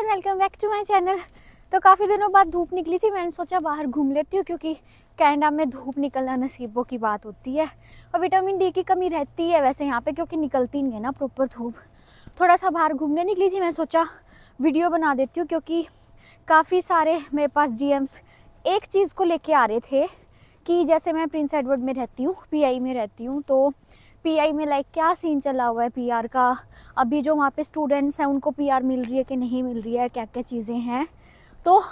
Welcome back to my channel. तो काफ़ी दिनों बाद धूप निकली थी, मैंने सोचा बाहर घूम लेती हूँ क्योंकि कनाडा में धूप निकलना नसीबों की बात होती है और विटामिन डी की कमी रहती है वैसे यहाँ पे क्योंकि निकलती नहीं है ना प्रॉपर धूप। थोड़ा सा बाहर घूमने निकली थी, मैं सोचा वीडियो बना देती हूँ क्योंकि काफ़ी सारे मेरे पास डीएम्स एक चीज़ को लेके आ रहे थे कि जैसे मैं प्रिंस एडवर्ड में रहती हूँ, पीआई में रहती हूँ, तो पीआई में लाइक क्या सीन चला हुआ है पीआर का, अभी जो वहाँ पे स्टूडेंट्स हैं उनको पीआर मिल रही है कि नहीं मिल रही है, क्या क्या चीज़ें हैं, तो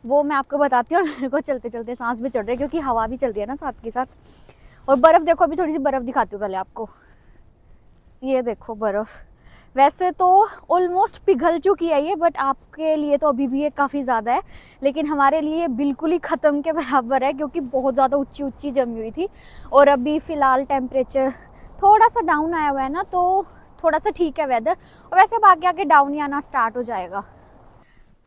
वो मैं आपको बताती हूँ। और मेरे को चलते चलते सांस भी चढ़ रही है क्योंकि हवा भी चल रही है ना साथ के साथ। और बर्फ़ देखो, अभी थोड़ी सी बर्फ़ दिखाती हूँ पहले आपको। ये देखो बर्फ़, वैसे तो ऑलमोस्ट पिघल चुकी है ये, बट आपके लिए तो अभी भी ये काफ़ी ज़्यादा है, लेकिन हमारे लिए बिल्कुल ही ख़त्म के बराबर है क्योंकि बहुत ज़्यादा ऊंची ऊंची जमी हुई थी। और अभी फ़िलहाल टेम्परेचर थोड़ा सा डाउन आया हुआ है ना, तो थोड़ा सा ठीक है वेदर, और वैसे अब आगे आगे डाउन ही आना स्टार्ट हो जाएगा।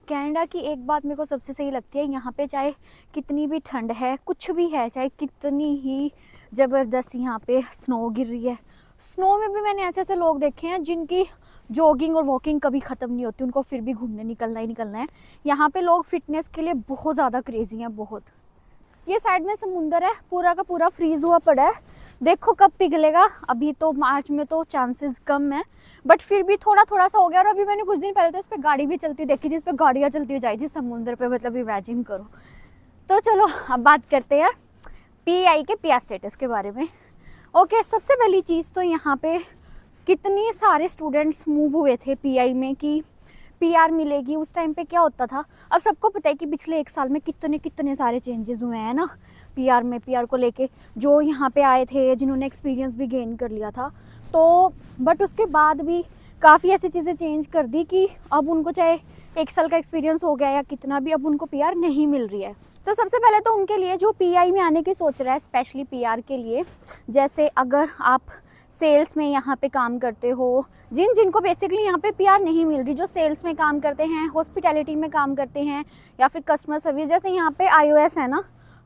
कनाडा की एक बात मेरे को सबसे सही लगती है, यहाँ पे चाहे कितनी भी ठंड है, कुछ भी है, चाहे कितनी ही ज़बरदस्त यहाँ पे स्नो गिर रही है, स्नो में भी मैंने ऐसे ऐसे लोग देखे हैं जिनकी जॉगिंग और वॉकिंग कभी ख़त्म नहीं होती, उनको फिर भी घूमने निकलना ही निकलना है। यहाँ पे लोग फिटनेस के लिए बहुत ज़्यादा क्रेजी हैं, बहुत। ये साइड में समुंदर है, पूरा का पूरा फ्रीज हुआ पड़ा है, देखो कब पिघलेगा। अभी तो मार्च में तो चांसेस कम है, बट फिर भी थोड़ा थोड़ा सा हो गया। और अभी मैंने कुछ दिन पहले तो इस पर गाड़ी भी चलती देखी थी, इस पर गाड़ियाँ चलती हुई जाई थी समुद्र पे, मतलब इमेजिन करो। तो चलो अब बात करते हैं पीआई के पीआर स्टेटस के बारे में। ओके, सबसे पहली चीज़ तो यहाँ पे कितने सारे स्टूडेंट्स मूव हुए थे पीआई में कि पीआर मिलेगी। उस टाइम पे क्या होता था, अब सबको पता है कि पिछले एक साल में कितने कितने सारे चेंजेस हुए हैं ना पीआर में, पीआर को लेके जो यहाँ पे आए थे जिन्होंने एक्सपीरियंस भी गेन कर लिया था, तो बट उसके बाद भी काफ़ी ऐसी चीज़ें चेंज कर दी कि अब उनको चाहे एक साल का एक्सपीरियंस हो गया या कितना भी, अब उनको पीआर नहीं मिल रही है। तो सबसे पहले तो उनके लिए जो पीआई में आने की सोच रहा है, स्पेशली पीआर के लिए, जैसे अगर आप सेल्स में यहाँ पे काम करते हो, जिनको बेसिकली यहाँ पे पीआर नहीं मिल रही, जो सेल्स में काम करते हैं, हॉस्पिटैलिटी में काम करते हैं, या फिर कस्टमर सर्विस, जैसे यहाँ पे iOS है ना,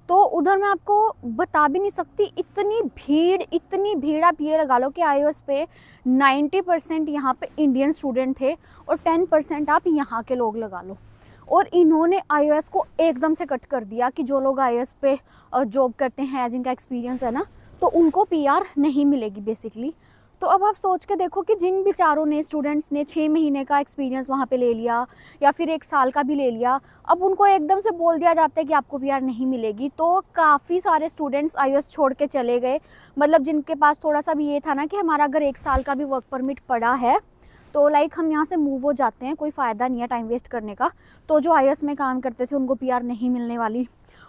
तो उधर मैं आपको बता भी नहीं सकती, इतनी भीड़ आप ये लगा लो कि iOS पे 90% यहाँ पे इंडियन स्टूडेंट थे और 10% आप यहाँ के लोग लगा लो। और इन्होंने iOS को एकदम से कट कर दिया कि जो लोग iOS पे जॉब करते हैं, जिनका एक्सपीरियंस है ना, तो उनको पीआर नहीं मिलेगी बेसिकली। तो अब आप सोच के देखो कि जिन बेचारों ने, स्टूडेंट्स ने 6 महीने का एक्सपीरियंस वहाँ पे ले लिया या फिर 1 साल का भी ले लिया, अब उनको एकदम से बोल दिया जाता है कि आपको पीआर नहीं मिलेगी। तो काफ़ी सारे स्टूडेंट्स iOS छोड़ के चले गए, मतलब जिनके पास थोड़ा सा भी ये था ना कि हमारा अगर 1 साल का भी वर्क परमिट पड़ा है तो लाइक हम यहाँ से मूव हो जाते हैं, कोई फ़ायदा नहीं है टाइम वेस्ट करने का। तो जो iOS में काम करते थे उनको पीआर नहीं मिलने वाली।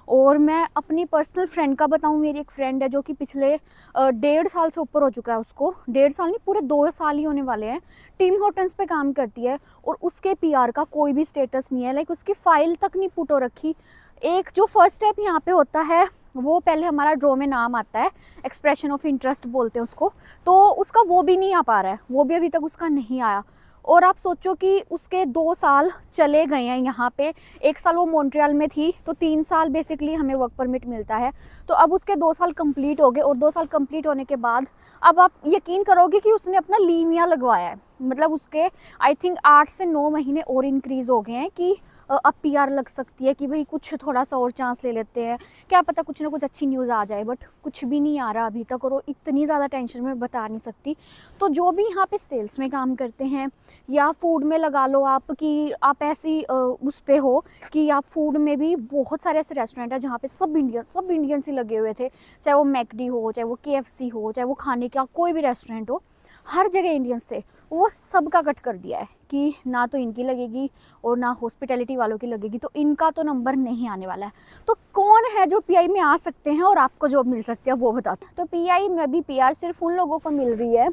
और मैं अपनी पर्सनल फ्रेंड का बताऊं, मेरी एक फ्रेंड है जो कि पिछले 1.5 साल से ऊपर हो चुका है, उसको 1.5 साल नहीं, पूरे 2 साल ही होने वाले हैं, टीम हॉटन्स पे काम करती है और उसके पीआर का कोई भी स्टेटस नहीं है, लाइक उसकी फ़ाइल तक नहीं पुट हो रखी। एक जो फर्स्ट स्टेप यहाँ पे होता है वो पहले हमारा ड्रॉ में नाम आता है, एक्सप्रेशन ऑफ इंटरेस्ट बोलते हैं उसको, तो उसका वो भी नहीं आ पा रहा है, वो भी अभी तक उसका नहीं आया। और आप सोचो कि उसके 2 साल चले गए हैं यहाँ पे, 1 साल वो मॉन्ट्रियल में थी, तो 3 साल बेसिकली हमें वर्क परमिट मिलता है। तो अब उसके 2 साल कंप्लीट हो गए और 2 साल कंप्लीट होने के बाद अब आप यकीन करोगे कि उसने अपना लीव यहाँ लगवाया है, मतलब उसके आई थिंक 8 से 9 महीने और इंक्रीज़ हो गए हैं कि अब पीआर लग सकती है, कि भाई कुछ थोड़ा सा और चांस ले लेते हैं, क्या पता कुछ ना कुछ अच्छी न्यूज़ आ जाए, बट कुछ भी नहीं आ रहा अभी तक, और वो इतनी ज़्यादा टेंशन में बता नहीं सकती। तो जो भी यहाँ पे सेल्स में काम करते हैं या फूड में लगा लो आप, कि आप ऐसी उस पे हो कि आप फूड में भी बहुत सारे ऐसे रेस्टोरेंट है जहाँ पे सब इंडियंस ही लगे हुए थे, चाहे वो मैकडी हो, चाहे वो KFC हो, चाहे वो खाने का कोई भी रेस्टोरेंट हो, हर जगह इंडियंस थे। वो सबका कट कर दिया है कि ना तो इनकी लगेगी और ना हॉस्पिटैलिटी वालों की लगेगी, तो इनका तो नंबर नहीं आने वाला है। तो कौन है जो पीआई में आ सकते हैं और आपको जॉब मिल सकती है, वो बताते हैं। तो पीआई में भी पीआर सिर्फ उन लोगों को मिल रही है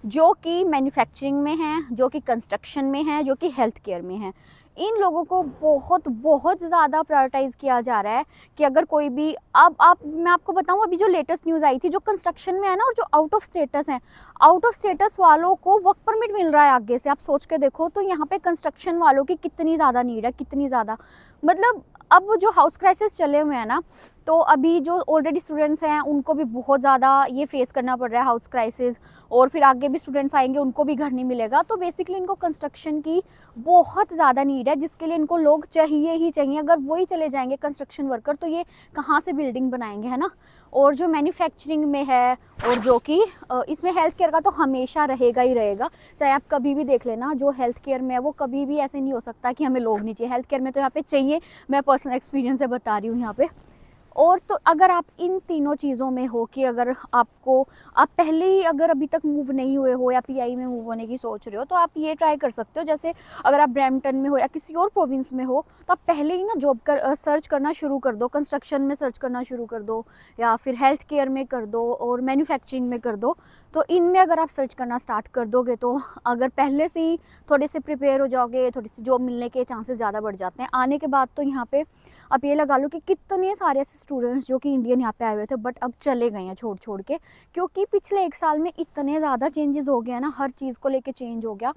जो कि मैन्युफैक्चरिंग में हैं, जो कि कंस्ट्रक्शन में हैं, जो कि हेल्थ केयर में हैं। इन लोगों को बहुत ज़्यादा प्रायोरिटाइज़ किया जा रहा है कि अगर कोई भी, अब आप, मैं आपको बताऊं, अभी जो लेटेस्ट न्यूज़ आई थी, जो कंस्ट्रक्शन में है ना और जो आउट ऑफ स्टेटस हैं, आउट ऑफ स्टेटस वालों को वर्क परमिट मिल रहा है आगे से। आप सोच के देखो, तो यहाँ पे कंस्ट्रक्शन वालों की कितनी ज़्यादा नीड है, कितनी ज़्यादा, मतलब अब जो हाउस क्राइसिस चले हुए हैं ना, तो अभी जो ऑलरेडी स्टूडेंट्स हैं उनको भी बहुत ज़्यादा ये फेस करना पड़ रहा है हाउस क्राइसिस। और फिर आगे भी स्टूडेंट्स आएंगे, उनको भी घर नहीं मिलेगा। तो बेसिकली इनको कंस्ट्रक्शन की बहुत ज़्यादा नीड है, जिसके लिए इनको लोग चाहिए ही चाहिए। अगर वही चले जाएंगे कंस्ट्रक्शन वर्कर तो ये कहाँ से बिल्डिंग बनाएंगे, है ना। और जो मैन्युफैक्चरिंग में है और जो कि इसमें हेल्थ केयर का तो हमेशा रहेगा ही रहेगा। चाहे आप कभी भी देख लेना, जो हेल्थ केयर में है वो कभी भी ऐसे नहीं हो सकता कि हमें लोग नहीं चाहिए। हेल्थ केयर में तो यहाँ पे चाहिए, मैं पर्सनल एक्सपीरियंस से बता रही हूँ यहाँ पे। और तो अगर आप इन तीनों चीज़ों में हो कि अगर आप पहले ही अगर अभी तक मूव नहीं हुए हो या पीआई में मूव होने की सोच रहे हो, तो आप ये ट्राई कर सकते हो। जैसे अगर आप ब्रैम्पटन में हो या किसी और प्रोविंस में हो तो आप पहले ही ना जॉब सर्च करना शुरू कर दो, कंस्ट्रक्शन में सर्च करना शुरू कर दो, या फिर हेल्थ केयर में कर दो और मैन्युफैक्चरिंग में कर दो। तो इनमें अगर आप सर्च करना स्टार्ट कर दोगे तो अगर पहले से ही थोड़े से प्रिपेयर हो जाओगे, थोड़ी सी जॉब मिलने के चांसेस ज़्यादा बढ़ जाते हैं। आने के बाद तो यहाँ पे आप ये लगा लो कि कितने सारे ऐसे स्टूडेंट्स जो कि इंडियन यहाँ पे आए हुए थे बट अब चले गए हैं छोड़ छोड़ के, क्योंकि पिछले 1 साल में इतने ज़्यादा चेंजेस हो गया ना, हर चीज़ को लेके चेंज हो गया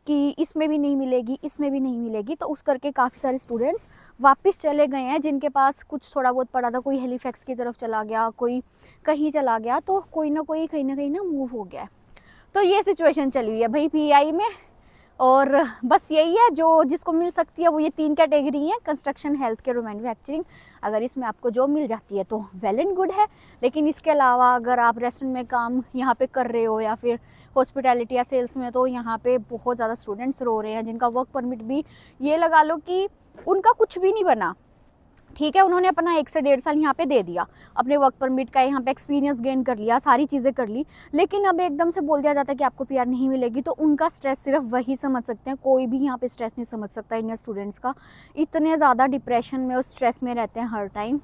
कि इसमें भी नहीं मिलेगी, इसमें भी नहीं मिलेगी। तो उस करके काफ़ी सारे स्टूडेंट्स वापस चले गए हैं, जिनके पास कुछ थोड़ा बहुत पड़ा था। कोई हेलीफैक्स की तरफ चला गया, कोई कहीं चला गया, तो कोई ना कोई कहीं ना मूव हो गया है। तो ये सिचुएशन चली हुई है भाई पीआई में। और बस यही है, जो जिसको मिल सकती है वो ये 3 कैटेगरी है, कंस्ट्रक्शन, हेल्थ केयर और मैन्युफैक्चरिंग। अगर इसमें आपको जॉब मिल जाती है तो वेल एंड गुड है। लेकिन इसके अलावा अगर आप रेस्टोरेंट में काम यहाँ पे कर रहे हो या फिर हॉस्पिटैलिटी या सेल्स में, तो यहाँ पे बहुत ज़्यादा स्टूडेंट्स रो रहे हैं जिनका वर्क परमिट भी ये लगा लो कि उनका कुछ भी नहीं बना। ठीक है, उन्होंने अपना 1 से 1.5 साल यहाँ पे दे दिया, अपने वर्क परमिट का यहाँ पे एक्सपीरियंस गेन कर लिया, सारी चीज़ें कर ली, लेकिन अब एकदम से बोल दिया जाता है कि आपको पीआर नहीं मिलेगी। तो उनका स्ट्रेस सिर्फ वही समझ सकते हैं, कोई भी यहाँ पे स्ट्रेस नहीं समझ सकता इंडियन स्टूडेंट्स का। इतने ज़्यादा डिप्रेशन में और स्ट्रेस में रहते हैं हर टाइम।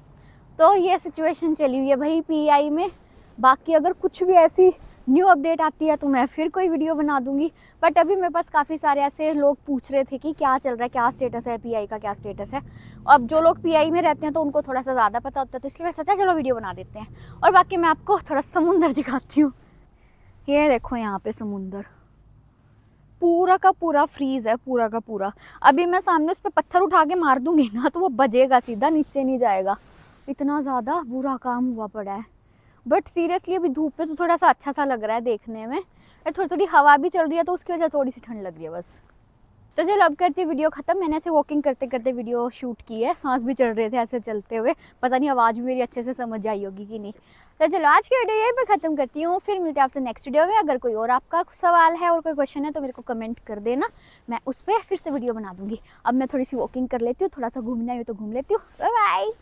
तो ये सिचुएशन चली हुई है भाई पीआई में। बाकी अगर कुछ भी ऐसी न्यू अपडेट आती है तो मैं फिर कोई वीडियो बना दूंगी। बट अभी मेरे पास काफ़ी सारे ऐसे लोग पूछ रहे थे कि क्या चल रहा है, क्या स्टेटस है पीआई का, क्या स्टेटस है। अब जो लोग पीआई में रहते हैं तो उनको थोड़ा सा ज़्यादा पता होता है, तो इसलिए मैं सोचा चलो वीडियो बना देते हैं। और बाकी मैं आपको थोड़ा समुंदर दिखाती हूँ। ये देखो यहाँ पे समुंदर पूरा का पूरा फ्रीज है, पूरा का पूरा। अभी मैं सामने उस पर पत्थर उठा के मार दूंगी ना तो वो बजेगा, सीधा नीचे नहीं जाएगा। इतना ज़्यादा बुरा काम हुआ पड़ा है। बट सीरियसली अभी धूप पे तो थोड़ा सा अच्छा सा लग रहा है देखने में। थोड़ी थोड़ी हवा भी चल रही है तो उसकी वजह से थोड़ी सी ठंड लग रही है बस। तो चलो अब करती वीडियो ख़त्म। मैंने ऐसे वॉकिंग करते करते वीडियो शूट की है, सांस भी चढ़ रहे थे ऐसे चलते हुए। पता नहीं आवाज़ भी मेरी अच्छे से समझ आई होगी कि नहीं। तो चलो आज की वीडियो यहीं पे ख़त्म करती हूँ, फिर मिलते हैं आपसे नेक्स्ट वीडियो में। अगर कोई और आपका सवाल है और कोई क्वेश्चन है तो मेरे को कमेंट कर देना, मैं उस पर फिर से वीडियो बना दूँगी। अब मैं थोड़ी सी वॉकिंग कर लेती हूँ, थोड़ा सा घूमना है तो घूम लेती हूँ। Bye bye.